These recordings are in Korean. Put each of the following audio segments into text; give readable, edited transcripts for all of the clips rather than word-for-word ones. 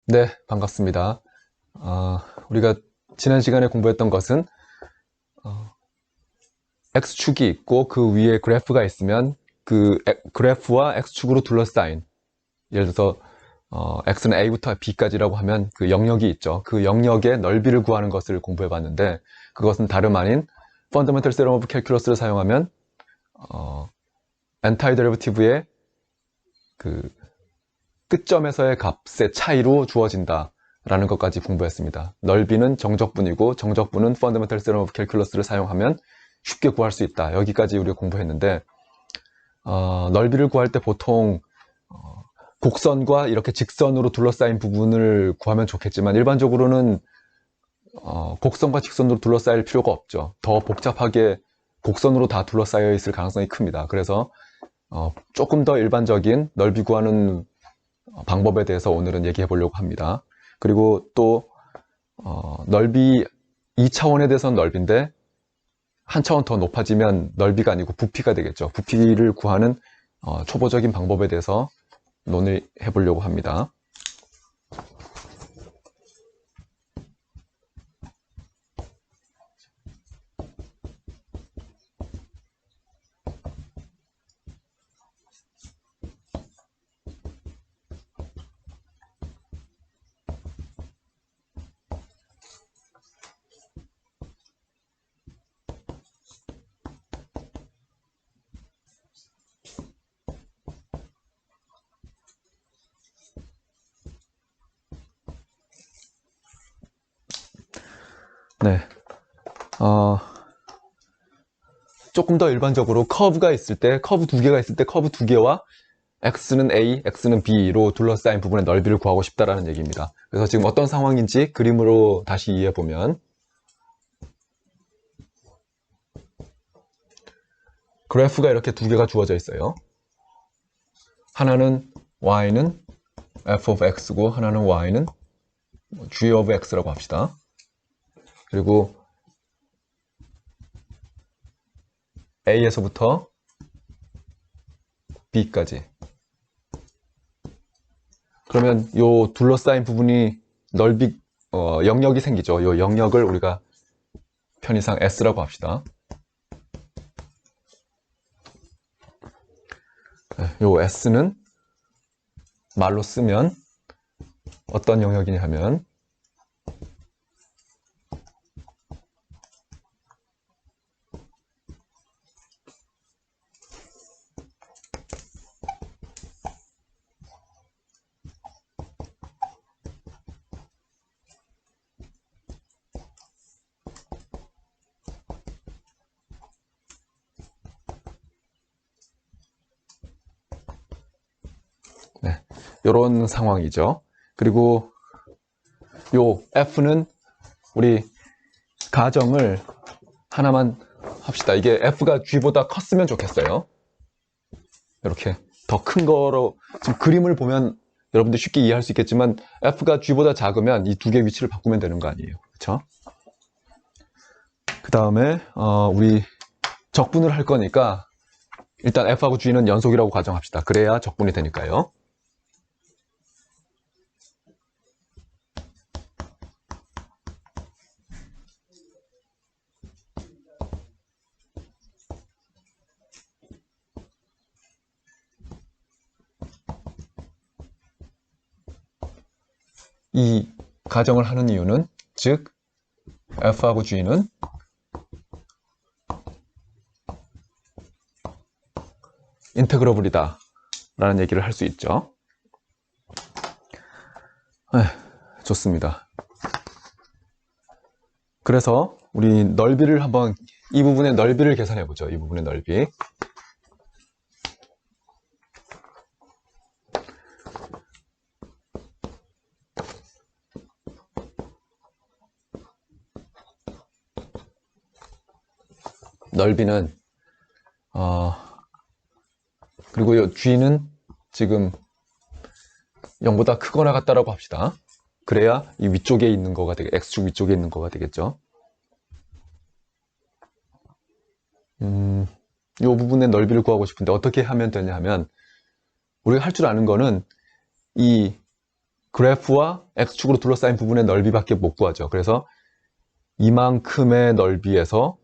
네, 반갑습니다. 우리가 지난 시간에 공부했던 것은 X축이 있고 그 위에 그래프가 있으면 그 그래프와 X축으로 둘러싸인, 예를 들어서 X는 A부터 B까지라고 하면 그 영역이 있죠. 그 영역의 넓이를 구하는 것을 공부해 봤는데, 그것은 다름 아닌 Fundamental Theorem of Calculus를 사용하면 엔타이데리버티브의 그 끝점에서의 값의 차이로 주어진다 라는 것까지 공부했습니다. 넓이는 정적분이고 정적분은 Fundamental Theorem of Calculus를 사용하면 쉽게 구할 수 있다. 여기까지 우리가 공부했는데, 넓이를 구할 때 보통 곡선과 이렇게 직선으로 둘러싸인 부분을 구하면 좋겠지만, 일반적으로는 곡선과 직선으로 둘러싸일 필요가 없죠. 더 복잡하게 곡선으로 다 둘러싸여 있을 가능성이 큽니다. 그래서 조금 더 일반적인 넓이 구하는 방법에 대해서 오늘은 얘기해 보려고 합니다. 그리고 또 넓이 2차원에 대해서는 넓인데, 한 차원 더 높아지면 넓이가 아니고 부피가 되겠죠. 부피를 구하는 초보적인 방법에 대해서 논의해 보려고 합니다. 네. 조금 더 일반적으로 커브가 있을 때, 커브 두 개가 있을 때 커브 두 개와 X는 A, X는 B로 둘러싸인 부분의 넓이를 구하고 싶다라는 얘기입니다. 그래서 지금 어떤 상황인지 그림으로 다시 이해해 보면, 그래프가 이렇게 두 개가 주어져 있어요. 하나는 Y는 F of X고 하나는 Y는 G of X라고 합시다. 그리고 A에서부터 B까지. 그러면 요 둘러싸인 부분이 영역이 생기죠. 요 영역을 우리가 편의상 S라고 합시다. 요 S는 말로 쓰면 어떤 영역이냐 하면, 네, 이런 상황이죠. 그리고 요 F는 우리 가정을 하나만 합시다. 이게 F가 G보다 컸으면 좋겠어요. 이렇게 더 큰 거로, 지금 그림을 보면 여러분들 쉽게 이해할 수 있겠지만 F가 G보다 작으면 이 두 개의 위치를 바꾸면 되는 거 아니에요. 그렇죠? 그 다음에 우리 적분을 할 거니까 일단 F하고 G는 연속이라고 가정합시다. 그래야 적분이 되니까요. 이 가정을 하는 이유는, 즉 F하고 G는 인테그러블이다 라는 얘기를 할 수 있죠. 네, 좋습니다. 그래서 우리 넓이를 한번, 이 부분의 넓이를 계산해 보죠. 이 부분의 넓이. 넓이는 그리고 이 G는 지금 0보다 크거나 같다라고 합시다. 그래야 이 위쪽에 있는 거가 X축 위쪽에 있는 거가 되겠죠. 이 부분의 넓이를 구하고 싶은데 어떻게 하면 되냐 하면, 우리가 할 줄 아는 거는 이 그래프와 x축으로 둘러싸인 부분의 넓이밖에 못 구하죠. 그래서 이만큼의 넓이에서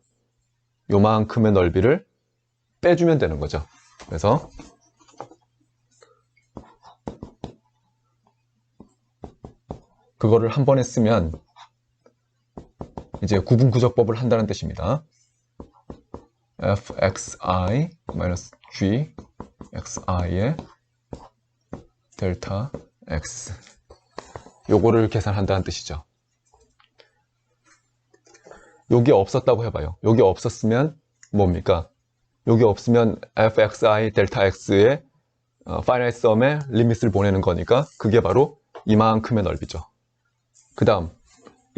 요만큼의 넓이를 빼주면 되는 거죠. 그래서 그거를 한 번에 쓰면 이제 구분구적법을 한다는 뜻입니다. fxi g xi의 델타 x 요거를 계산한다는 뜻이죠. 여기 없었다고 해봐요. 여기 없었으면 뭡니까? 여기 없으면 fxi 델타 x의 파이나이트 썸의 리밋을 보내는 거니까 그게 바로 이만큼의 넓이죠. 그 다음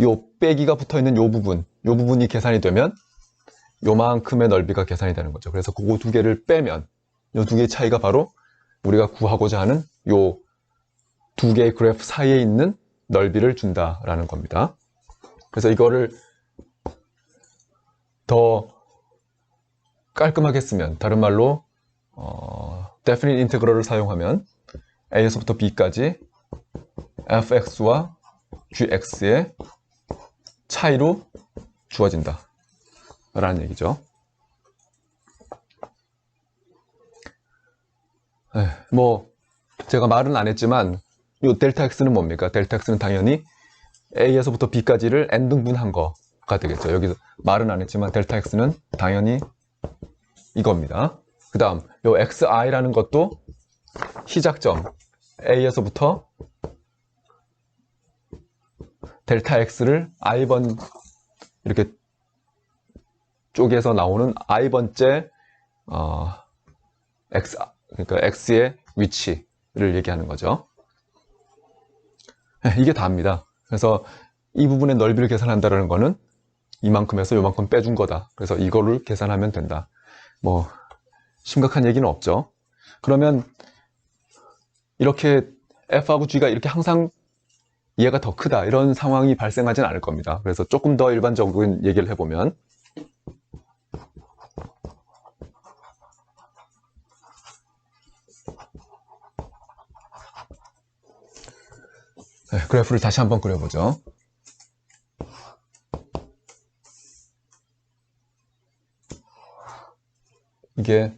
요 빼기가 붙어있는 요 부분이 계산이 되면 요만큼의 넓이가 계산이 되는 거죠. 그래서 그거 두 개를 빼면 요 두 개의 차이가 바로 우리가 구하고자 하는 요 두 개의 그래프 사이에 있는 넓이를 준다라는 겁니다. 그래서 이거를 더 깔끔하게 쓰면, 다른 말로 definite integral을 사용하면 a에서부터 b까지 fx와 gx의 차이로 주어진다 라는 얘기죠. 뭐 제가 말은 안 했지만 이 델타 x는 뭡니까? 델타 x는 당연히 a에서부터 b까지를 n등분한 거가 되겠죠. 여기서 말은 안 했지만 델타 x는 당연히 이겁니다. 그 다음 요 xi라는 것도 시작점 a에서부터 델타 x를 i번 이렇게 쪽에서 나오는 i번째 x, 그러니까 x의 위치를 얘기하는 거죠. 이게 다입니다. 그래서 이 부분의 넓이를 계산한다는 거는 이만큼에서 요만큼 빼준 거다. 그래서 이거를 계산하면 된다. 뭐 심각한 얘기는 없죠. 그러면 이렇게 f하고 g가 이렇게 항상 얘가 더 크다 이런 상황이 발생하진 않을 겁니다. 그래서 조금 더 일반적인 얘기를 해보면 그래프를 다시 한번 그려보죠. 이게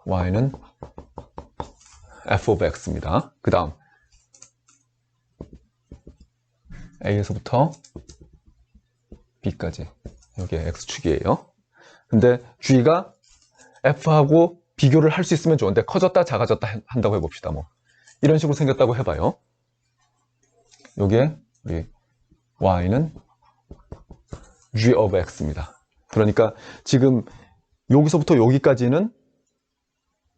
y는 f of x입니다. 그 다음 a에서부터 b까지 여기 x축이에요. 근데 g가 f하고 비교를 할 수 있으면 좋은데 커졌다 작아졌다 한다고 해봅시다. 뭐 이런 식으로 생겼다고 해봐요. 요게 우리 y는 g of x입니다. 그러니까 지금 여기서부터 여기까지는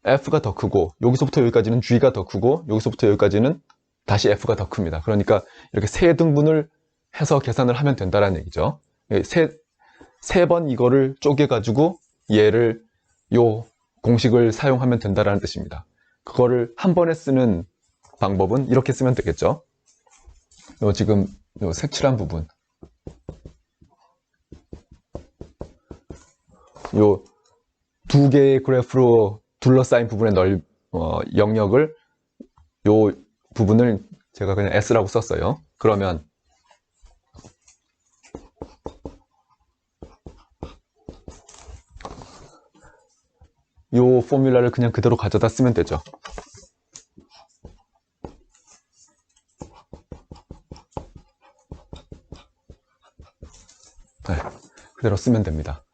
f가 더 크고 여기서부터 여기까지는 g가 더 크고 여기서부터 여기까지는 다시 f가 더 큽니다. 그러니까 이렇게 세 등분을 해서 계산을 하면 된다는 얘기죠. 세 번 이거를 쪼개가지고 얘를 요 공식을 사용하면 된다는 뜻입니다. 그거를 한 번에 쓰는 방법은 이렇게 쓰면 되겠죠. 요 지금 요 색칠한 부분, 요 두 개의 그래프로 둘러싸인 부분의 영역을 요 부분을 제가 그냥 S라고 썼어요. 그러면 요 포뮬라를 그냥 그대로 가져다 쓰면 되죠. 네, 그대로 쓰면 됩니다.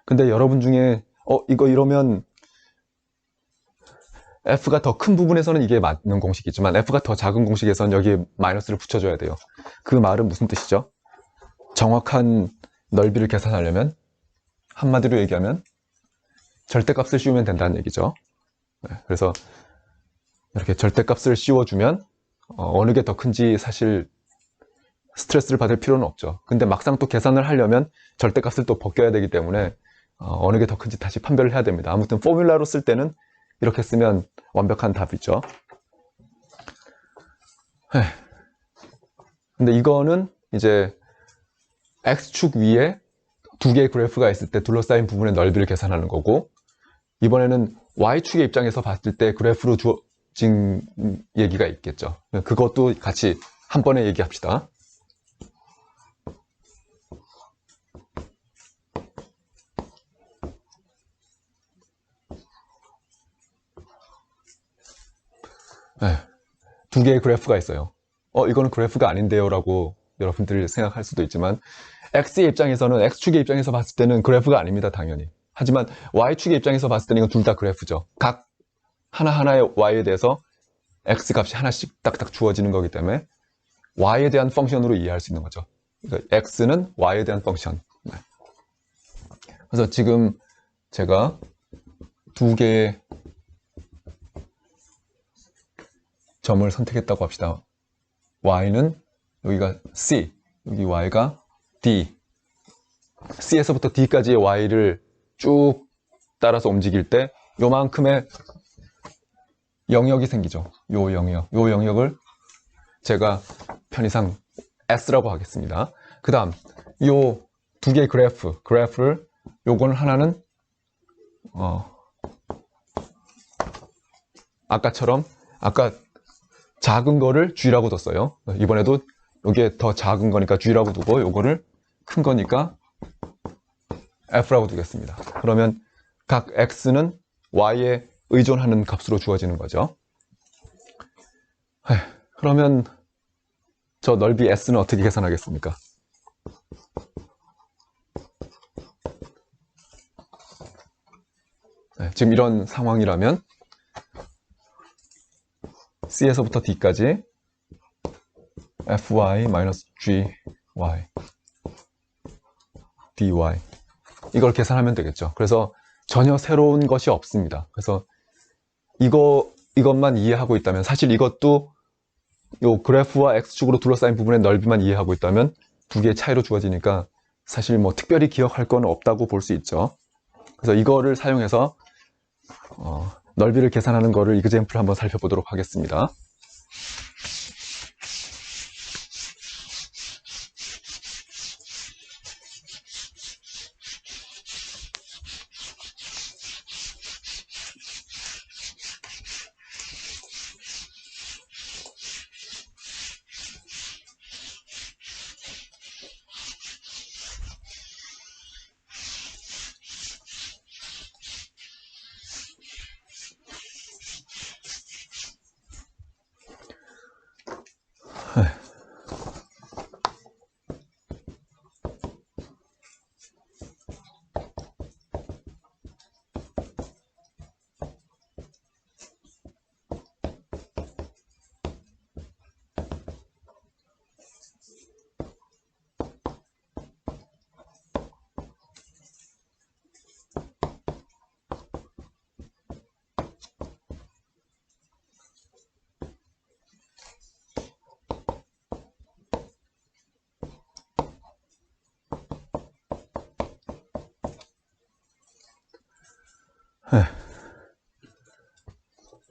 근데 여러분 중에 이거 이러면 F가 더 큰 부분에서는 이게 맞는 공식이지만 F가 더 작은 공식에서는 여기에 마이너스를 붙여줘야 돼요. 그 말은 무슨 뜻이죠? 정확한 넓이를 계산하려면 한마디로 얘기하면 절대값을 씌우면 된다는 얘기죠. 그래서 이렇게 절대값을 씌워주면 어느 게 더 큰지 사실 스트레스를 받을 필요는 없죠. 근데 막상 또 계산을 하려면 절대값을 또 벗겨야 되기 때문에 어느 게 더 큰지 다시 판별을 해야 됩니다. 아무튼 포뮬라로 쓸 때는 이렇게 쓰면 완벽한 답이죠. 근데 이거는 이제 X축 위에 두 개의 그래프가 있을 때 둘러싸인 부분의 넓이를 계산하는 거고, 이번에는 Y축의 입장에서 봤을 때 그래프로 주어진 얘기가 있겠죠. 그것도 같이 한 번에 얘기합시다. 네, 두 개의 그래프가 있어요. 이거는 그래프가 아닌데요 라고 여러분들이 생각할 수도 있지만 X의 입장에서는 X축의 입장에서 봤을 때는 그래프가 아닙니다. 당연히. 하지만 Y축의 입장에서 봤을 때는 이건 둘 다 그래프죠. 각 하나하나의 Y에 대해서 X 값이 하나씩 딱딱 주어지는 거기 때문에 Y에 대한 펑션으로 이해할 수 있는 거죠. 그러니까 X는 Y에 대한 펑션. 네. 그래서 지금 제가 두 개의 점을 선택했다고 합시다. Y는 여기가 C, 여기 Y가 D. C에서부터 D까지의 Y를 쭉 따라서 움직일 때 요만큼의 영역이 생기죠. 요 영역을 제가 편의상 S라고 하겠습니다. 그 다음 요 두 개의 그래프를 요거는 하나는 아까 작은 거를 G라고 뒀어요. 이번에도 이게 더 작은 거니까 G라고 두고 요거를 큰 거니까 F라고 두겠습니다. 그러면 각 X는 Y에 의존하는 값으로 주어지는 거죠. 그러면 저 넓이 S는 어떻게 계산하겠습니까? 지금 이런 상황이라면 C에서부터 D까지 Fy-GY dy 이걸 계산하면 되겠죠. 그래서 전혀 새로운 것이 없습니다. 그래서 이것만 이해하고 있다면 사실 이것도 요 그래프와 X축으로 둘러싸인 부분의 넓이만 이해하고 있다면 두 개의 차이로 주어지니까 사실 뭐 특별히 기억할 건 없다고 볼 수 있죠. 그래서 이거를 사용해서 넓이를 계산하는 거를 이그젬플 한번 살펴보도록 하겠습니다.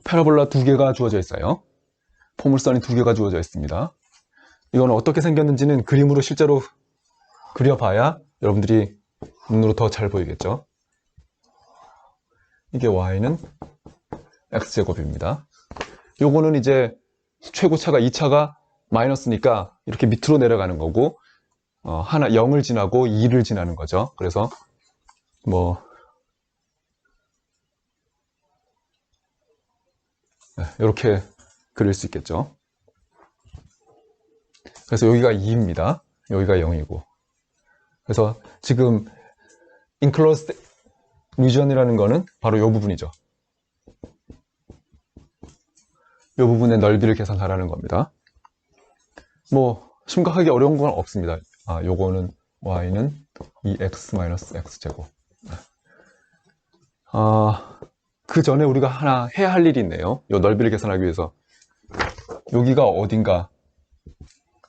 패러볼라 두 개가 주어져 있어요. 포물선이 두 개가 주어져 있습니다. 이건 어떻게 생겼는지는 그림으로 실제로 그려봐야 여러분들이 눈으로 더 잘 보이겠죠. 이게 y는 x제곱입니다. 요거는 이제 최고차가 2차가 마이너스니까 이렇게 밑으로 내려가는 거고 0을 지나고 2를 지나는 거죠. 그래서 뭐 이렇게 그릴 수 있겠죠. 그래서 여기가 2입니다. 여기가 0이고. 그래서 지금 enclosed region이라는 거는 바로 이 부분이죠. 이 부분의 넓이를 계산하라는 겁니다. 뭐 심각하게 어려운 건 없습니다. 요거는 y는 2x-x제곱. 그 전에 우리가 하나 해야 할 일이 있네요. 요 넓이를 계산하기 위해서 여기가 어딘가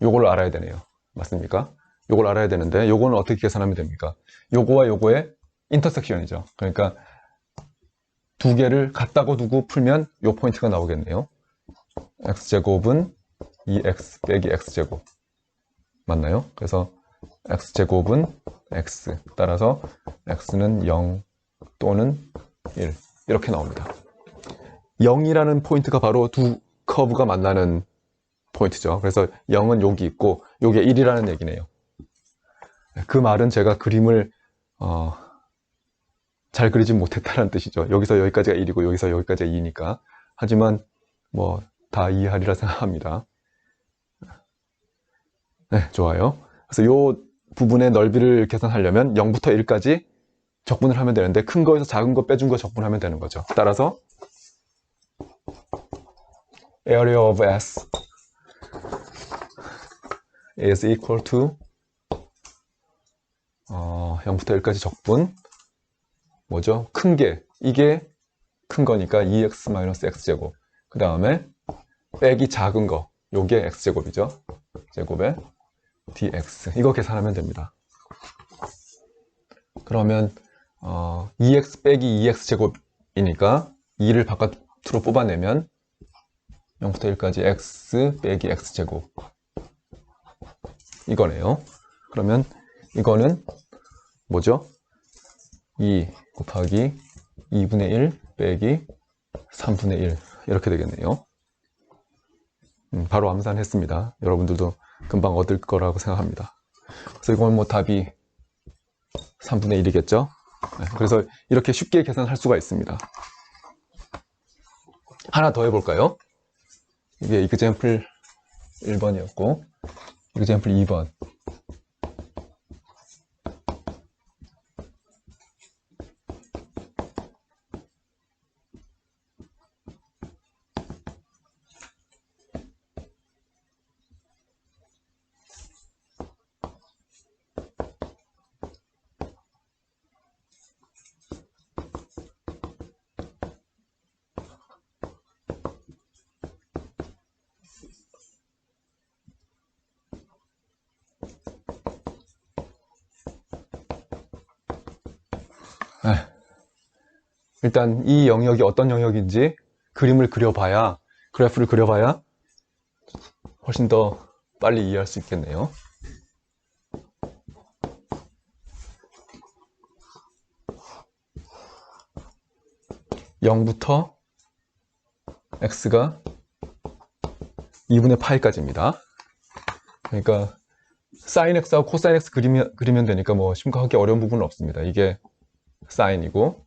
요걸 알아야 되네요. 맞습니까? 요걸 알아야 되는데 요거는 어떻게 계산하면 됩니까? 요거와 요거의 인터섹션이죠. 그러니까 두 개를 같다고 두고 풀면 요 포인트가 나오겠네요. x제곱은 2x 빼기 x제곱 맞나요? 그래서 x제곱은 x 따라서 x는 0 또는 1 이렇게 나옵니다. 0이라는 포인트가 바로 두 커브가 만나는 포인트죠. 그래서 0은 여기 있고 여기에 1이라는 얘기네요. 그 말은 제가 그림을 잘 그리지 못했다는 뜻이죠. 여기서 여기까지가 1이고 여기서 여기까지가 2니까. 하지만 뭐 다 이해하리라 생각합니다. 네, 좋아요. 그래서 이 부분의 넓이를 계산하려면 0부터 1까지 적분을 하면 되는데 큰 거에서 작은 거 빼준 거 적분하면 되는 거죠. 따라서 area of S is equal to 0부터 1까지 적분 뭐죠? 큰 게 이게 큰 거니까 2x-x제곱 그 다음에 빼기 작은 거 요게 x제곱이죠. 제곱에 dx 이거 계산하면 됩니다. 그러면 2x 빼기 2x 제곱이니까 2를 바깥으로 뽑아내면 0부터 1까지 x 빼기 x 제곱 이거네요. 그러면 이거는 뭐죠? 2 곱하기 2분의 1 빼기 3분의 1 이렇게 되겠네요. 바로 암산했습니다. 여러분들도 금방 얻을 거라고 생각합니다. 그래서 이건 뭐 답이 3분의 1이겠죠? 네, 그래서 이렇게 쉽게 계산할 수가 있습니다. 하나 더 해볼까요? 이게 example 1번이었고 example 2번 일단 이 영역이 어떤 영역인지 그림을 그려봐야 그래프를 그려봐야 훨씬 더 빨리 이해할 수 있겠네요. (0부터) x가 2분의 파이까지입니다. 그러니까 sin x하고 cos x 그리면 되니까 뭐 심각하게 어려운 부분은 없습니다. 이게 사인이고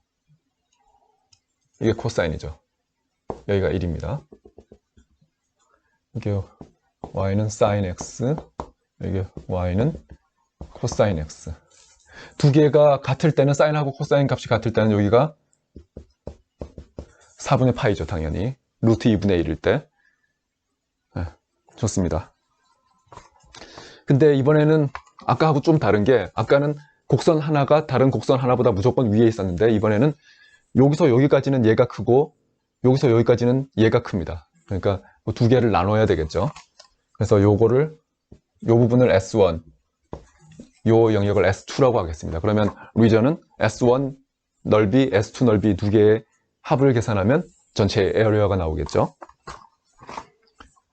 이게 코사인이죠. 여기가 1입니다. 이게 y는 sin x, 여기 y는 코사인 x. 두 개가 같을 때는 사인하고 코사인 값이 같을 때는 여기가 4분의 파이죠, 당연히. 루트 2분의 1일 때. 네, 좋습니다. 근데 이번에는 아까하고 좀 다른 게 아까는 곡선 하나가 다른 곡선 하나보다 무조건 위에 있었는데 이번에는 여기서 여기까지는 얘가 크고 여기서 여기까지는 얘가 큽니다. 그러니까 두 개를 나눠야 되겠죠. 그래서 요 부분을 S1, 요 영역을 S2라고 하겠습니다. 그러면 리전은 S1 넓이, S2 넓이 두 개의 합을 계산하면 전체 에어리어가 나오겠죠.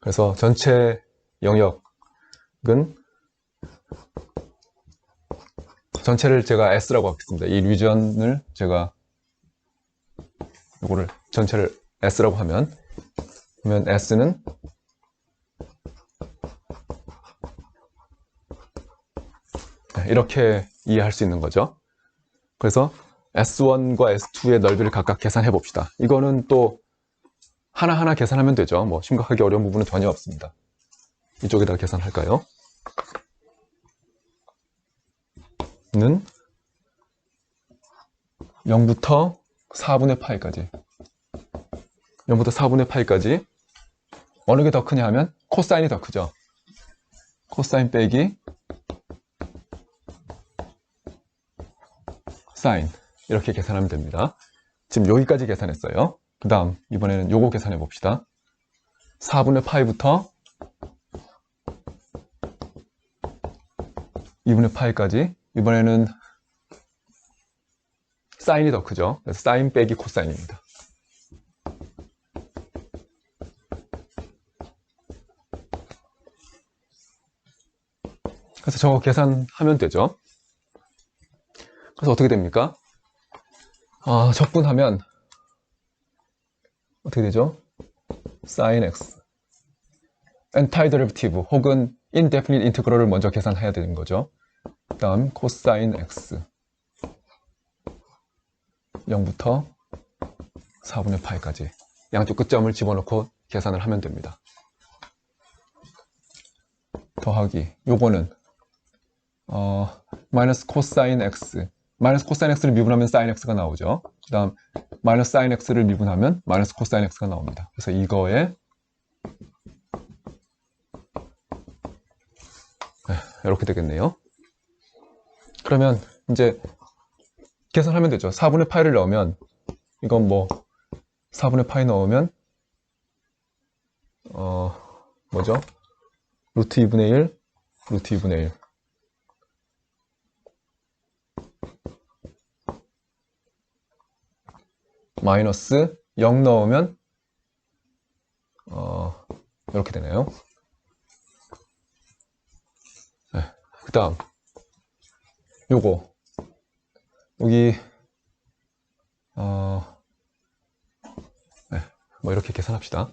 그래서 전체 영역은 전체를 제가 S라고 하겠습니다. 이 리전을 제가 요거를 전체를 S라고 하면 그러면 S는 이렇게 이해할 수 있는 거죠. 그래서 S1과 S2의 넓이를 각각 계산해 봅시다. 이거는 또 하나하나 계산하면 되죠. 뭐 심각하게 어려운 부분은 전혀 없습니다. 이쪽에다 계산할까요? 는 0부터 4분의 파이까지 0부터 4분의 파이까지 어느 게 더 크냐 하면 코사인이 더 크죠. 코사인 빼기 사인 이렇게 계산하면 됩니다. 지금 여기까지 계산했어요. 그 다음 이번에는 요거 계산해 봅시다. 4분의 파이부터 2분의 파이까지 이번에는 사인이 더 크죠. 그래서 사인 빼기 코사인입니다. 그래서 저거 계산하면 되죠. 그래서 어떻게 됩니까? 적분하면 어떻게 되죠? sin x. antiderivative 혹은 indefinite integral을 먼저 계산해야 되는 거죠. 그 다음 cosine x 0부터 4분의 파이까지 양쪽 끝점을 집어넣고 계산을 하면 됩니다. 더하기 요거는 마이너스 cosine x 마이너스 cosine x를 미분하면 sin x가 나오죠. 그 다음 마이너스 sin x를 미분하면 마이너스 cosine x가 나옵니다. 그래서 이거에 이렇게 되겠네요. 그러면 이제 계산하면 되죠. 4분의 파이를 넣으면 이건 뭐 4분의 파이 넣으면 뭐죠? 루트 2분의 1 루트 2분의 1 마이너스 0 넣으면 이렇게 되네요. 네. 그 다음 요거 여기 네. 뭐 이렇게 계산합시다.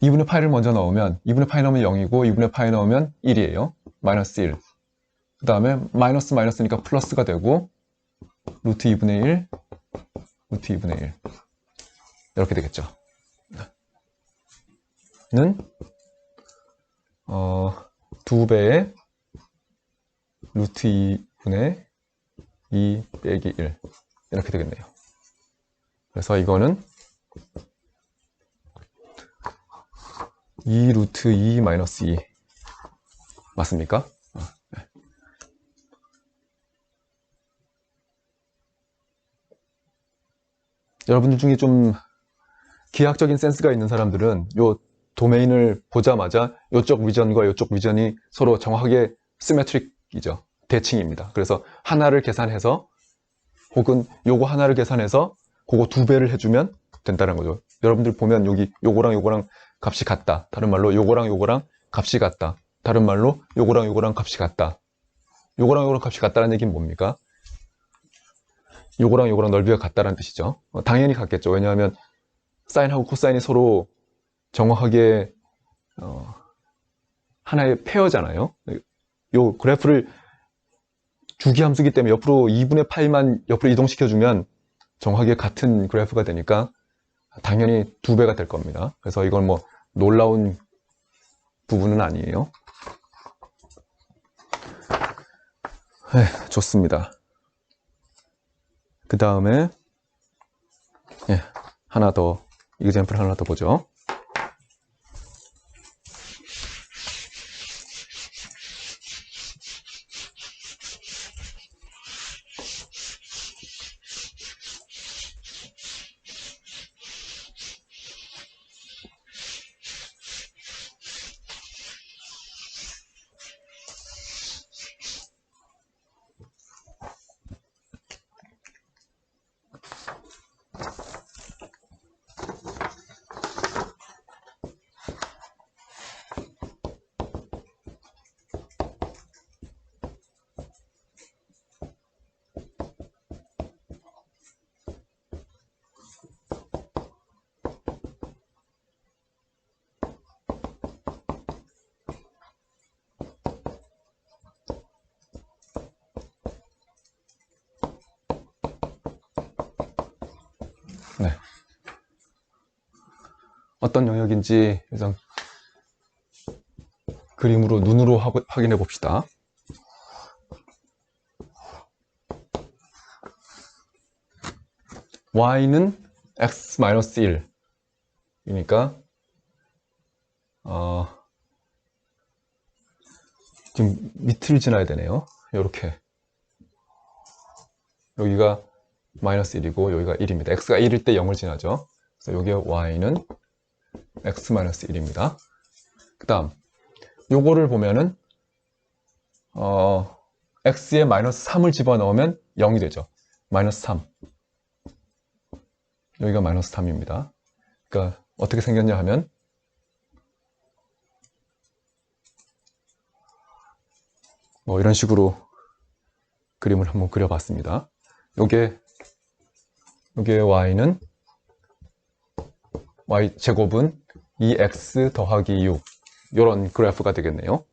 2분의 파이를 먼저 넣으면 2분의 파이 넣으면 0이고 2분의 파이 넣으면 1이에요. 마이너스 1. 그 다음에 마이너스 마이너스니까 플러스가 되고 루트 2분의 1 루트 2분의 1 이렇게 되겠죠. 는 2배의 루트 2분의 2 빼기 1 이렇게 되겠네요. 그래서 이거는 2 루트 2 마이너스 2 맞습니까? 네. 여러분들 중에 좀 기하학적인 센스가 있는 사람들은 요 도메인을 보자마자 이쪽 위전과 이쪽 위전이 서로 정확하게 시메트릭이죠. 대칭입니다. 그래서 하나를 계산해서 혹은 요거 하나를 계산해서 그거 2배를 해주면 된다는 거죠. 여러분들 보면 여기 요거랑 요거랑 값이 같다. 다른 말로 요거랑 요거랑 값이 같다. 다른 말로 요거랑 요거랑 값이 같다. 요거랑 요거랑 값이 같다는 얘기는 뭡니까? 요거랑 요거랑 넓이가 같다는 뜻이죠. 당연히 같겠죠. 왜냐하면 사인하고 코사인이 서로 정확하게 하나의 페어잖아요. 요 그래프를 주기함수기 때문에 옆으로 2분의 파이만 옆으로 이동시켜주면 정확하게 같은 그래프가 되니까 당연히 2배가 될 겁니다. 그래서 이건 뭐 놀라운 부분은 아니에요. 네, 좋습니다. 그 다음에 하나 더 이그젬플 하나 더 보죠. 네. 어떤 영역인지 일단 그림으로 눈으로 확인해 봅시다. y는 x-1이니까 지금 밑을 지나야 되네요. 이렇게 여기가 마이너스 1이고 여기가 1입니다. x가 1일 때 0을 지나죠. 그래서 여기에 y는 x-1입니다. 그 다음 요거를 보면은 x에 마이너스 3을 집어넣으면 0이 되죠. 마이너스 3 여기가 마이너스 3입니다. 그러니까 어떻게 생겼냐 하면 뭐 이런 식으로 그림을 한번 그려봤습니다. 요게 y는 y제곱은 2x 더하기 6 이런 그래프가 되겠네요.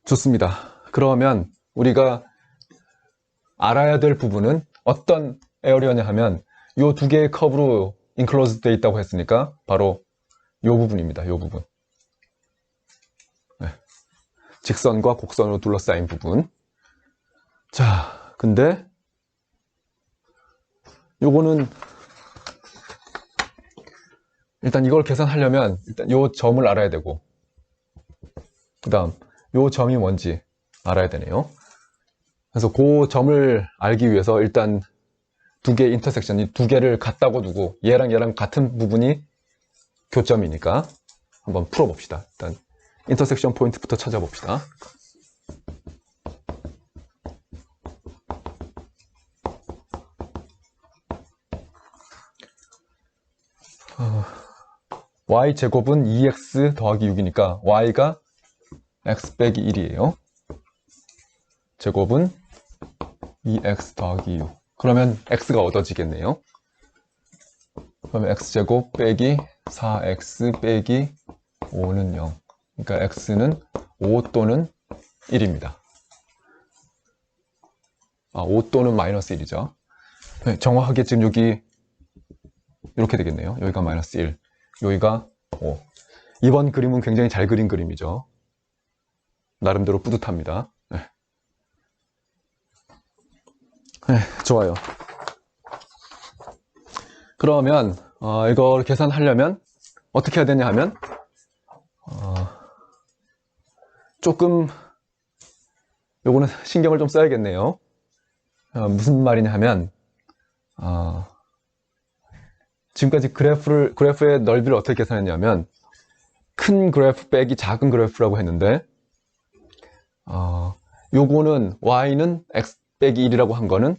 좋습니다. 그러면 우리가 알아야 될 부분은 어떤 에어리어냐 하면 이 두 개의 커브로 인클로즈 되어 있다고 했으니까 바로 이 부분입니다. 이 부분. 네. 직선과 곡선으로 둘러싸인 부분. 자, 근데 요거는 일단 이걸 계산하려면 일단 요 점을 알아야 되고 그 다음 요 점이 뭔지 알아야 되네요. 그래서 그 점을 알기 위해서 일단 두 개의 인터섹션, 이 두 개를 같다고 두고 얘랑 얘랑 같은 부분이 교점이니까 한번 풀어봅시다. 일단 인터섹션 포인트부터 찾아봅시다. y제곱은 2x 더하기 6이니까 y가 x 빼기 1이에요. 제곱은 2x 더하기 6. 그러면 x가 얻어지겠네요. 그러면 x제곱 빼기 4x 빼기 5는 0. 그러니까 x는 5 또는 1입니다. 5 또는 마이너스 1이죠. 네, 정확하게 지금 여기 이렇게 되겠네요. 여기가 마이너스 1, 여기가 5. 이번 그림은 굉장히 잘 그린 그림이죠. 나름대로 뿌듯합니다. 네. 네, 좋아요. 그러면 이걸 계산하려면 어떻게 해야 되냐 하면 조금 요거는 신경을 좀 써야겠네요. 무슨 말이냐 하면 지금까지 그래프의 넓이를 어떻게 계산했냐면 큰 그래프 빼기 작은 그래프라고 했는데 요거는 y는 x 빼기 1이라고 한 거는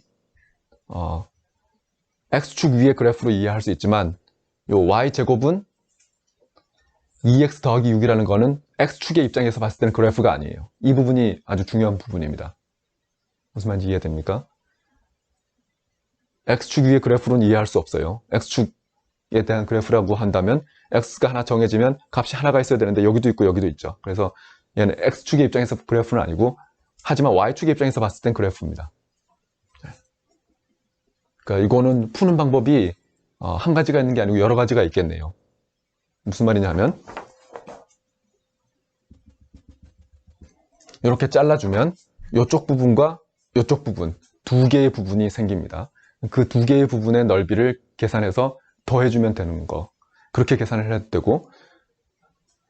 x축 위의 그래프로 이해할 수 있지만 요 y제곱은 2x 더하기 6이라는 거는 x축의 입장에서 봤을 때는 그래프가 아니에요. 이 부분이 아주 중요한 부분입니다. 무슨 말인지 이해됩니까? x축 위의 그래프로는 이해할 수 없어요. x축에 대한 그래프라고 한다면 x가 하나 정해지면 값이 하나가 있어야 되는데 여기도 있고 여기도 있죠. 그래서 얘는 x축의 입장에서 그래프는 아니고 하지만 y축의 입장에서 봤을 땐 그래프입니다. 그러니까 이거는 푸는 방법이 한 가지가 있는 게 아니고 여러 가지가 있겠네요. 무슨 말이냐 하면 이렇게 잘라주면 이쪽 부분과 이쪽 부분 두 개의 부분이 생깁니다. 그 두 개의 부분의 넓이를 계산해서 더해주면 되는 거, 그렇게 계산을 해도 되고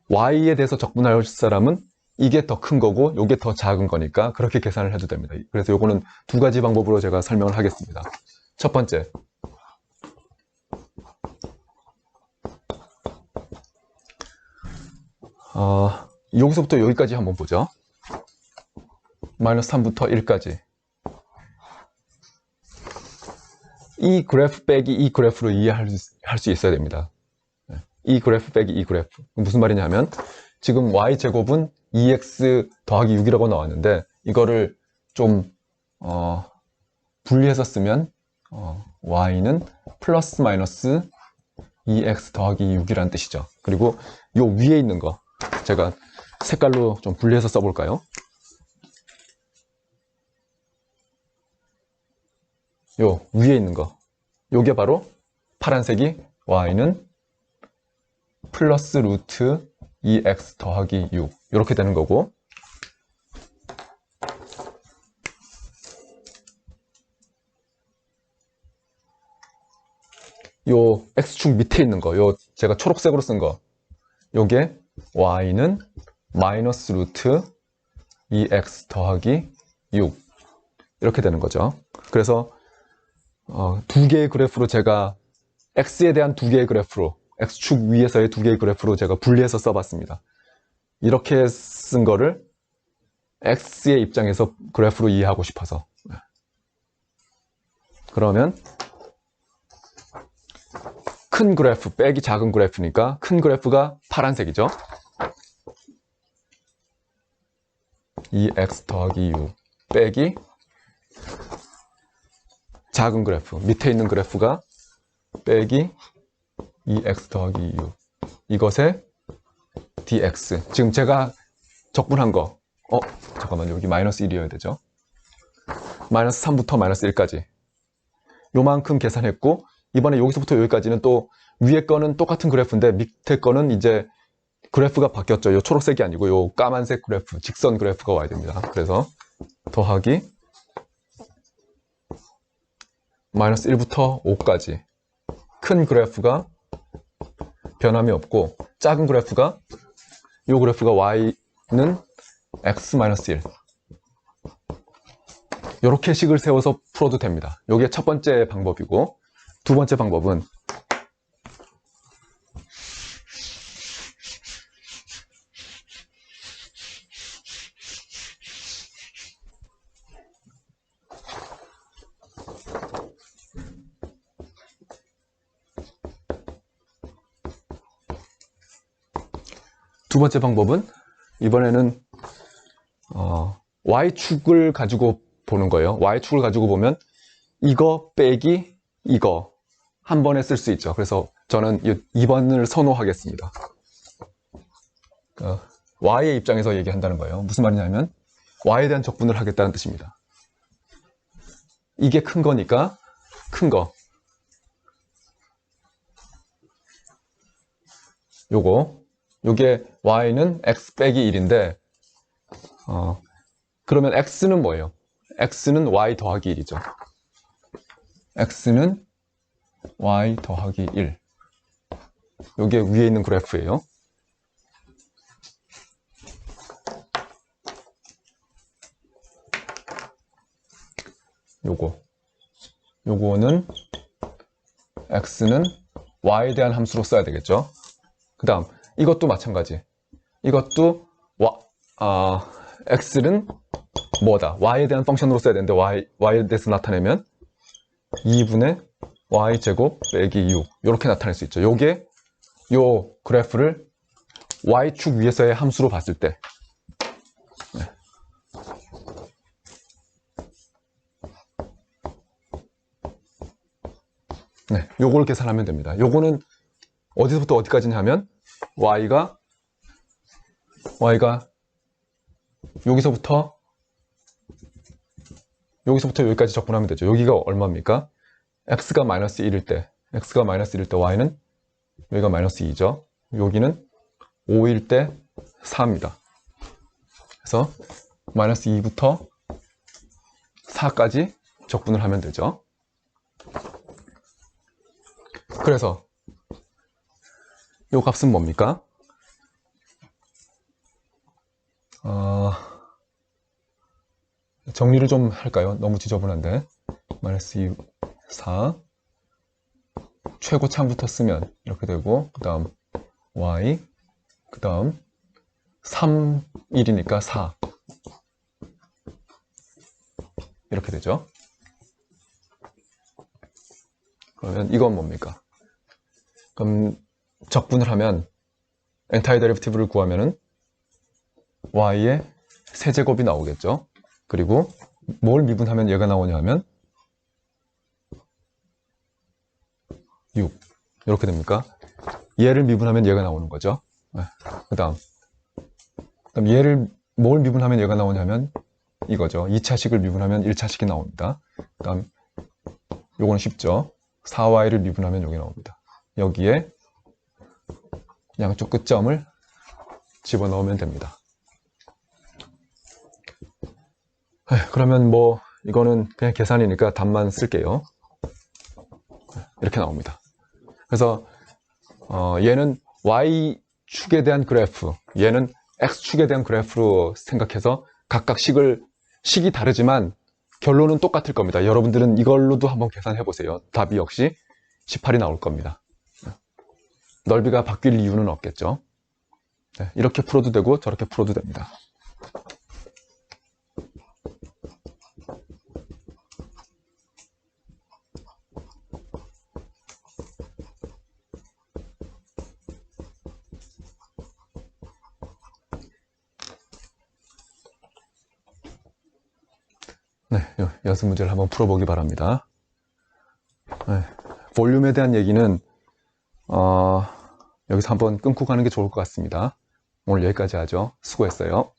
y에 대해서 적분할 사람은 이게 더 큰 거고 이게 더 작은 거니까 그렇게 계산을 해도 됩니다. 그래서 이거는 두 가지 방법으로 제가 설명을 하겠습니다. 첫 번째, 여기서부터 여기까지 한번 보죠. 마이너스 3부터 1까지. 이 그래프 빼기 이 그래프로 이해할 수 있어야 됩니다. 이 그래프 빼기 이 그래프. 무슨 말이냐 하면 지금 y제곱은 2x 더하기 6이라고 나왔는데 이거를 좀 분리해서 쓰면 y는 플러스 마이너스 2x 더하기 6이라는 뜻이죠. 그리고 요 위에 있는 거 제가 색깔로 좀 분리해서 써볼까요? 요 위에 있는 거, 요게 바로 파란색이 y는 플러스 루트 2x 더하기 6 이렇게 되는 거고, 요 x축 밑에 있는 거, 요 제가 초록색으로 쓴 거, 요게 y는 마이너스 루트 2x 더하기 6 이렇게 되는 거죠. 그래서 두 개의 그래프로 제가 x에 대한 두 개의 그래프로, x축 위에서의 두 개의 그래프로 제가 분리해서 써봤습니다. 이렇게 쓴 거를 x의 입장에서 그래프로 이해하고 싶어서. 그러면 큰 그래프 빼기 작은 그래프니까 큰 그래프가 파란색이죠. 2x 더하기 6 빼기 작은 그래프, 밑에 있는 그래프가 빼기 2x 더하기 6, 이것의 dx. 지금 제가 적분한 거, 잠깐만요. 여기 마이너스 1이어야 되죠. 마이너스 3부터 마이너스 1까지 요만큼 계산했고, 이번에 여기서부터 여기까지는 또 위에 거는 똑같은 그래프인데 밑에 거는 이제 그래프가 바뀌었죠. 요 초록색이 아니고 요 까만색 그래프, 직선 그래프가 와야 됩니다. 그래서 더하기 마이너스 1부터 5까지 큰 그래프가 변함이 없고, 작은 그래프가, 요 그래프가 y는 x-1, 이렇게 식을 세워서 풀어도 됩니다. 이게 첫 번째 방법이고, 두 번째 방법은 이번에는 y축을 가지고 보는 거예요. y축을 가지고 보면 이거 빼기 이거 한 번에 쓸 수 있죠. 그래서 저는 2번을 선호하겠습니다. y의 입장에서 얘기한다는 거예요. 무슨 말이냐면 y에 대한 적분을 하겠다는 뜻입니다. 이게 큰 거니까 큰 거, 요게 y는 x 빼기 1인데 그러면 x는 뭐예요? x는 y 더하기 1이죠. x는 y 더하기 1. 요게 위에 있는 그래프예요. 요거는 x는 y에 대한 함수로 써야 되겠죠. 그 다음 이것도 마찬가지. 이것도 x는 뭐다? y에 대한 펑션으로 써야 되는데 y에 대해서 나타내면 2분의 y제곱 빼기 6 이렇게 나타낼 수 있죠. 요게 요 그래프를 y축 위에서의 함수로 봤을 때 요걸 계산하면 됩니다. 요거는 어디서부터 어디까지냐 하면 y가 여기서부터 여기까지 적분하면 되죠. 여기가 얼마입니까? x가 마이너스 1일 때 y는 여기가 마이너스 2죠. 여기는 5일 때 4입니다. 그래서 마이너스 2부터 4까지 적분을 하면 되죠. 그래서 요 값은 뭡니까? 정리를 좀 할까요? 너무 지저분한데. 마이너스 2, 4 최고창부터 쓰면 이렇게 되고, 그 다음 y, 그 다음 3, 1이니까 4 이렇게 되죠. 그러면 이건 뭡니까? 그럼 적분을 하면 엔타이 데리비티브를 구하면은 y의 세제곱이 나오겠죠. 그리고 뭘 미분하면 얘가 나오냐 하면 6 이렇게 됩니까? 얘를 미분하면 얘가 나오는 거죠. 그 다음 얘를 뭘 미분하면 얘가 나오냐면 이거죠. 2차식을 미분하면 1차식이 나옵니다. 그 다음 요거는 쉽죠. 4y를 미분하면 여기 나옵니다. 여기에 양쪽 끝점을 집어넣으면 됩니다. 그러면 뭐 이거는 그냥 계산이니까 답만 쓸게요. 이렇게 나옵니다. 그래서 얘는 y축에 대한 그래프, 얘는 x축에 대한 그래프로 생각해서 각각 식이 다르지만 결론은 똑같을 겁니다. 여러분들은 이걸로도 한번 계산해 보세요. 답이 역시 18이 나올 겁니다. 넓이가 바뀔 이유는 없겠죠. 이렇게 풀어도 되고 저렇게 풀어도 됩니다. 연습 문제를 한번 풀어보기 바랍니다. 네, 볼륨에 대한 얘기는 여기서 한번 끊고 가는 게 좋을 것 같습니다. 오늘 여기까지 하죠. 수고했어요.